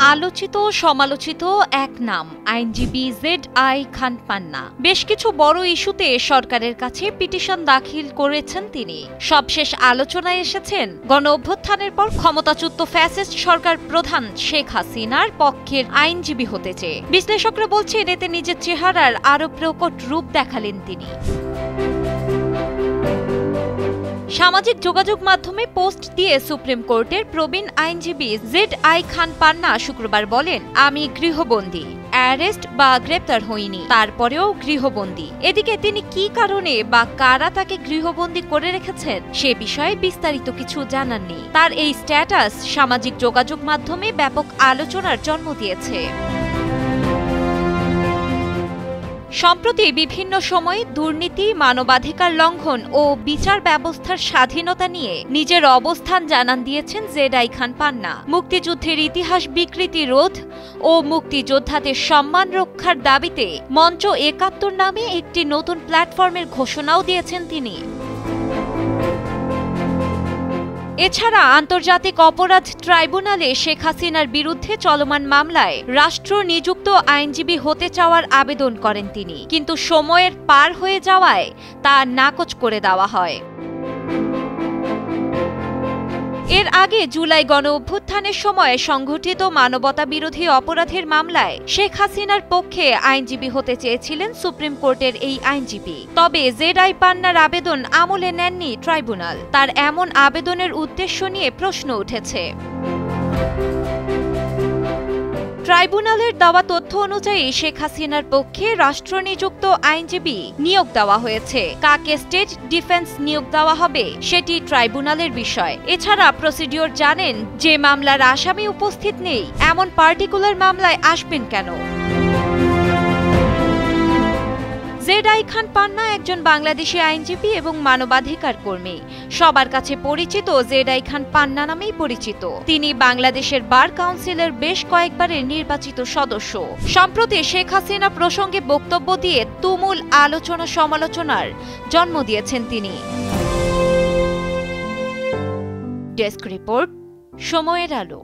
আলোচিত সমালোচিত এক নাম আইনজীবী জেড.আই খান পান্না। বেশ কিছু বড় ইস্যুতে সরকারের কাছে পিটিশন দাখিল করেছেন তিনি। সবশেষ আলোচনায় এসেছেন গণঅভ্যুত্থানের পর ক্ষমতাচ্যুত ফ্যাসিস্ট সরকার প্রধান শেখ হাসিনার পক্ষের আইনজীবী হতে চেয়ে। বিশ্লেষকরা বলছেন এতে নিজের চেহারার আরও প্রকট রূপ দেখালেন তিনি। সামাজিক যোগাযোগ মাধ্যমে পোস্ট দিয়ে সুপ্রিম কোর্টের প্রবীণ আইনজীবী জেড.আই খান পান্না শুক্রবার বলেন, আমি গৃহবন্দী, অ্যারেস্ট বা গ্রেপ্তার হইনি, তারপরেও গৃহবন্দী। এদিকে তিনি কি কারণে বা কারা তাকে গৃহবন্দী করে রেখেছেন সে বিষয়ে বিস্তারিত কিছু জানাননি। তার এই স্ট্যাটাস সামাজিক যোগাযোগ মাধ্যমে ব্যাপক আলোচনার জন্ম দিয়েছে। সম্প্রতি বিভিন্ন সময়ে দুর্নীতি, মানবাধিকার লঙ্ঘন ও বিচার ব্যবস্থার স্বাধীনতা নিয়ে নিজের অবস্থান জানান দিয়েছেন জেড.আই খান পান্না। মুক্তিযুদ্ধের ইতিহাস বিকৃতি রোধ ও মুক্তিযোদ্ধাদের সম্মান রক্ষার দাবিতে মঞ্চ ৭১ নামে একটি নতুন প্ল্যাটফর্মের ঘোষণাও দিয়েছেন তিনি। এছাড়া আন্তর্জাতিক অপরাধ ট্রাইব্যুনালে শেখ হাসিনার বিরুদ্ধে চলমান মামলায় রাষ্ট্র নিযুক্ত আইনজীবী হতে চাওয়ার আবেদন করেন তিনি, কিন্তু সময়ের পার হয়ে যাওয়ায় তা নাকচ করে দেওয়া হয়। এর আগে জুলাই গণঅভ্যুত্থানের সময় সংঘটিত মানবতাবিরোধী অপরাধের মামলায় শেখ হাসিনার পক্ষে আইনজীবী হতে চেয়েছিলেন সুপ্রিম কোর্টের এই আইনজীবী। তবে জেড.আই পান্নার আবেদন আমলে নেননি ট্রাইব্যুনাল। তার এমন আবেদনের উদ্দেশ্য নিয়ে প্রশ্ন উঠেছে। ট্রাইব্যুনালের দেওয়া তথ্য অনুযায়ী শেখ হাসিনার পক্ষে রাষ্ট্রনিযুক্ত আইনজীবী নিয়োগ দেওয়া হয়েছে। কাকে স্টেট ডিফেন্স নিয়োগ দেওয়া হবে সেটি ট্রাইব্যুনালের বিষয়। এছাড়া প্রসিডিওর জানেন, যে মামলার আসামি উপস্থিত নেই এমন পার্টিকুলার মামলায় আসবেন কেন? জেড.আই খান পান্না একজন বাংলাদেশি আইনজীবী এবং মানবাধিকার কর্মী। সবার কাছে পরিচিত জেড.আই খান পান্না নামেই পরিচিত। তিনি বাংলাদেশের বার কাউন্সিলের বেশ কয়েকবারের নির্বাচিত সদস্য। সম্প্রতি শেখ হাসিনা প্রসঙ্গে বক্তব্য দিয়ে তুমুল আলোচনা সমালোচনার জন্ম দিয়েছেন তিনি। ডেস্ক রিপোর্ট, সময়ের আলো।